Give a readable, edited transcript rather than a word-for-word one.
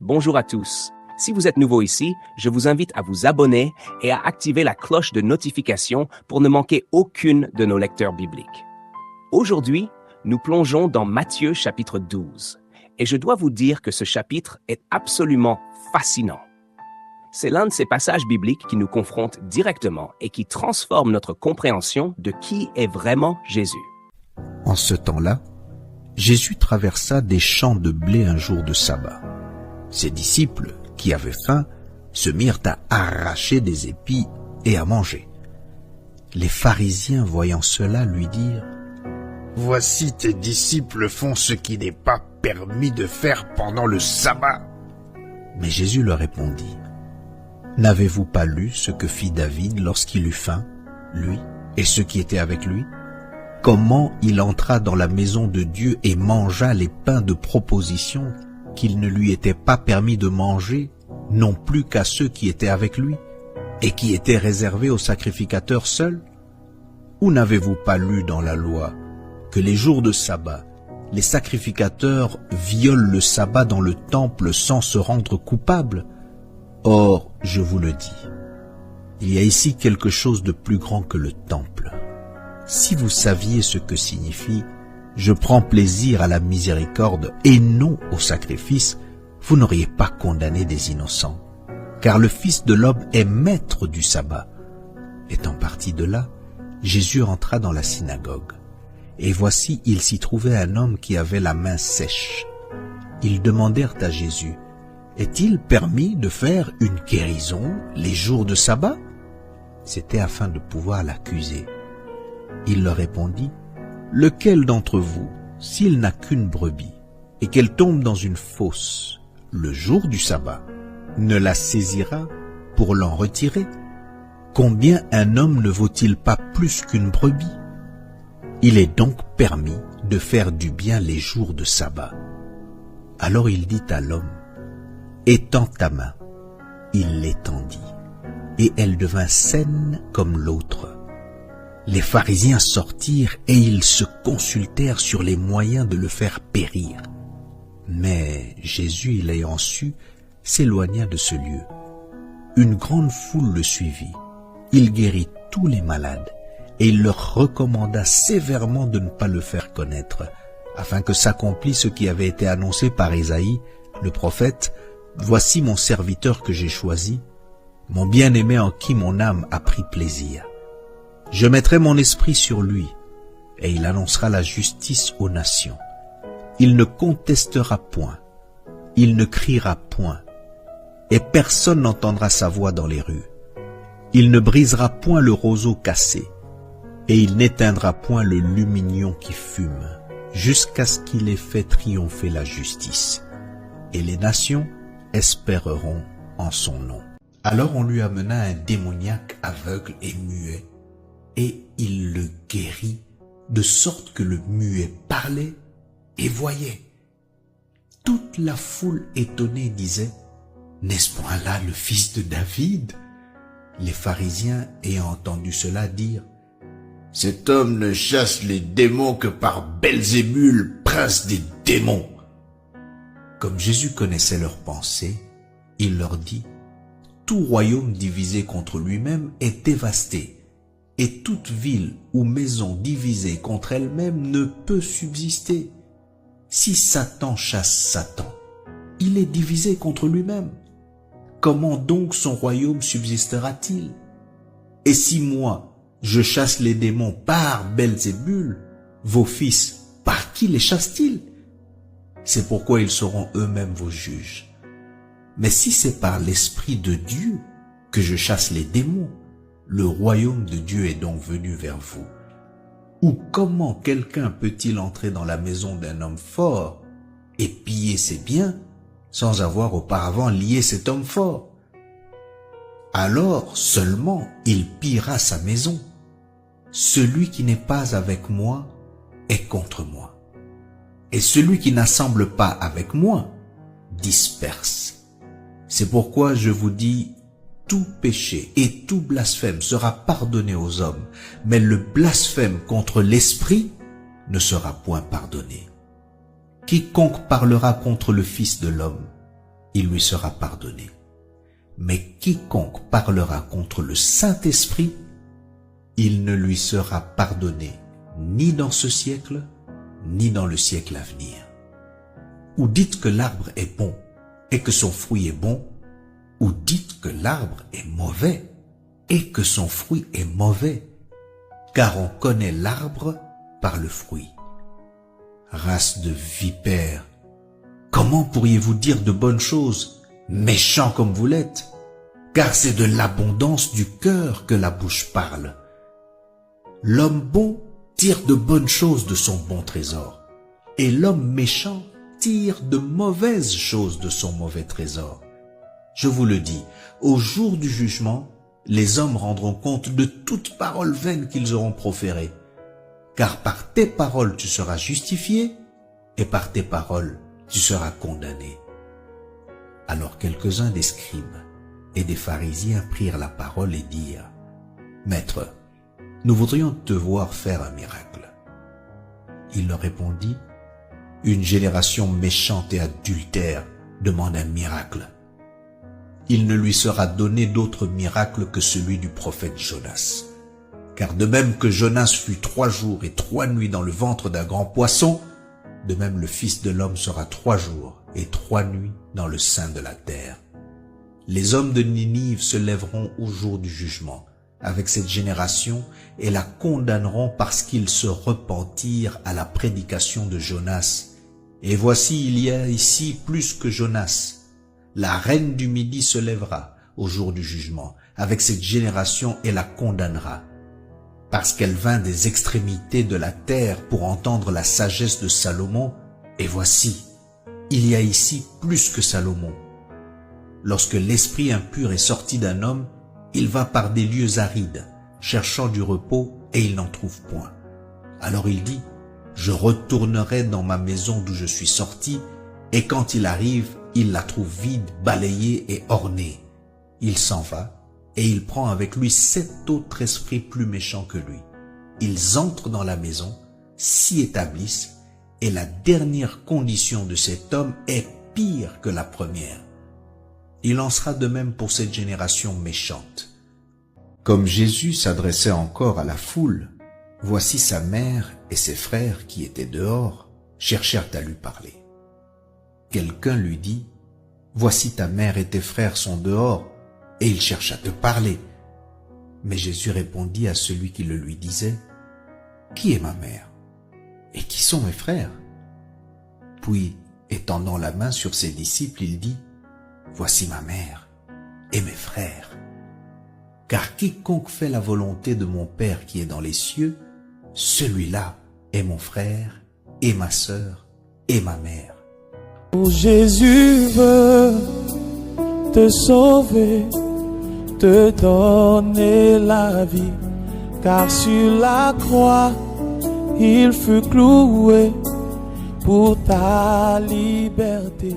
Bonjour à tous. Si vous êtes nouveau ici, je vous invite à vous abonner et à activer la cloche de notification pour ne manquer aucune de nos lectures bibliques. Aujourd'hui, nous plongeons dans Matthieu chapitre 12. Et je dois vous dire que ce chapitre est absolument fascinant. C'est l'un de ces passages bibliques qui nous confrontent directement et qui transforme notre compréhension de qui est vraiment Jésus. En ce temps-là, Jésus traversa des champs de blé un jour de sabbat. Ses disciples, qui avaient faim, se mirent à arracher des épis et à manger. Les pharisiens, voyant cela, lui dirent : « Voici tes disciples font ce qui n'est pas permis de faire pendant le sabbat. » Mais Jésus leur répondit : « N'avez-vous pas lu ce que fit David lorsqu'il eut faim, lui et ceux qui étaient avec lui ? Comment il entra dans la maison de Dieu et mangea les pains de proposition qu'il ne lui était pas permis de manger, non plus qu'à ceux qui étaient avec lui, et qui étaient réservés aux sacrificateurs seuls ? Ou n'avez-vous pas lu dans la loi que les jours de sabbat, les sacrificateurs violent le sabbat dans le temple sans se rendre coupables ? Or, je vous le dis, il y a ici quelque chose de plus grand que le temple. Si vous saviez ce que signifie « je prends plaisir à la miséricorde et non au sacrifice », vous n'auriez pas condamné des innocents. Car le Fils de l'homme est maître du sabbat. Étant parti de là, Jésus entra dans la synagogue. Et voici, il s'y trouvait un homme qui avait la main sèche. Ils demandèrent à Jésus : « Est-il permis de faire une guérison les jours de sabbat ?» C'était afin de pouvoir l'accuser. Il leur répondit : « Lequel d'entre vous, s'il n'a qu'une brebis, et qu'elle tombe dans une fosse le jour du sabbat, ne la saisira pour l'en retirer ? Combien un homme ne vaut-il pas plus qu'une brebis ? Il est donc permis de faire du bien les jours de sabbat. » Alors il dit à l'homme : « Étends ta main. » Il l'étendit, et elle devint saine comme l'autre. Les pharisiens sortirent et ils se consultèrent sur les moyens de le faire périr. Mais Jésus, l'ayant su, s'éloigna de ce lieu. Une grande foule le suivit. Il guérit tous les malades et il leur recommanda sévèrement de ne pas le faire connaître, afin que s'accomplisse ce qui avait été annoncé par Ésaïe, le prophète : « Voici mon serviteur que j'ai choisi, mon bien-aimé en qui mon âme a pris plaisir. Je mettrai mon esprit sur lui, et il annoncera la justice aux nations. Il ne contestera point, il ne criera point, et personne n'entendra sa voix dans les rues. Il ne brisera point le roseau cassé, et il n'éteindra point le lumignon qui fume, jusqu'à ce qu'il ait fait triompher la justice. Et les nations espéreront en son nom. » Alors on lui amena un démoniaque aveugle et muet, et il le guérit, de sorte que le muet parlait et voyait. Toute la foule étonnée disait : « N'est-ce point là le fils de David ? » Les pharisiens, ayant entendu cela, dirent : « Cet homme ne chasse les démons que par Belzébul, prince des démons. » Comme Jésus connaissait leurs pensées, il leur dit : « Tout royaume divisé contre lui-même est dévasté, et toute ville ou maison divisée contre elle-même ne peut subsister. Si Satan chasse Satan, il est divisé contre lui-même. Comment donc son royaume subsistera-t-il ? Et si moi, je chasse les démons par Belzébul, vos fils, par qui les chassent-ils ? C'est pourquoi ils seront eux-mêmes vos juges. Mais si c'est par l'Esprit de Dieu que je chasse les démons, le royaume de Dieu est donc venu vers vous. Ou comment quelqu'un peut-il entrer dans la maison d'un homme fort et piller ses biens sans avoir auparavant lié cet homme fort ? Alors seulement il pillera sa maison. Celui qui n'est pas avec moi est contre moi. Et celui qui n'assemble pas avec moi disperse. C'est pourquoi je vous dis, tout péché et tout blasphème sera pardonné aux hommes, mais le blasphème contre l'Esprit ne sera point pardonné. Quiconque parlera contre le Fils de l'homme il lui sera pardonné. Mais quiconque parlera contre le Saint-Esprit, il ne lui sera pardonné ni dans ce siècle, ni dans le siècle à venir. Ou dites que l'arbre est bon et que son fruit est bon, ou dites que l'arbre est mauvais et que son fruit est mauvais, car on connaît l'arbre par le fruit. Race de vipères, comment pourriez-vous dire de bonnes choses, méchants comme vous l'êtes? Car c'est de l'abondance du cœur que la bouche parle. L'homme bon tire de bonnes choses de son bon trésor, et l'homme méchant tire de mauvaises choses de son mauvais trésor. Je vous le dis, au jour du jugement, les hommes rendront compte de toute parole vaine qu'ils auront proférée. Car par tes paroles tu seras justifié, et par tes paroles tu seras condamné. Alors quelques-uns des scribes et des pharisiens prirent la parole et dirent, « Maître, nous voudrions te voir faire un miracle. » Il leur répondit, « Une génération méchante et adultère demande un miracle. Il ne lui sera donné d'autre miracle que celui du prophète Jonas. Car de même que Jonas fut 3 jours et 3 nuits dans le ventre d'un grand poisson, de même le Fils de l'homme sera 3 jours et 3 nuits dans le sein de la terre. Les hommes de Ninive se lèveront au jour du jugement avec cette génération et la condamneront parce qu'ils se repentirent à la prédication de Jonas. Et voici, il y a ici plus que Jonas. La reine du Midi se lèvera au jour du jugement avec cette génération et la condamnera, parce qu'elle vint des extrémités de la terre pour entendre la sagesse de Salomon, et voici, il y a ici plus que Salomon. Lorsque l'esprit impur est sorti d'un homme, il va par des lieux arides, cherchant du repos, et il n'en trouve point. Alors il dit, « Je retournerai dans ma maison d'où je suis sorti, et quand il arrive, il la trouve vide, balayée et ornée. » Il s'en va, et il prend avec lui 7 autres esprits plus méchants que lui. Ils entrent dans la maison, s'y établissent, et la dernière condition de cet homme est pire que la première. Il en sera de même pour cette génération méchante. Comme Jésus s'adressait encore à la foule, voici sa mère et ses frères qui étaient dehors cherchèrent à lui parler. Quelqu'un lui dit, « Voici ta mère et tes frères sont dehors, et ils cherchent à te parler. » Mais Jésus répondit à celui qui le lui disait, « Qui est ma mère? Et qui sont mes frères? » Puis, étendant la main sur ses disciples, il dit, « Voici ma mère et mes frères. Car quiconque fait la volonté de mon Père qui est dans les cieux, celui-là est mon frère et ma sœur et ma mère. » Oh, Jésus veut te sauver, te donner la vie, car sur la croix, il fut cloué pour ta liberté.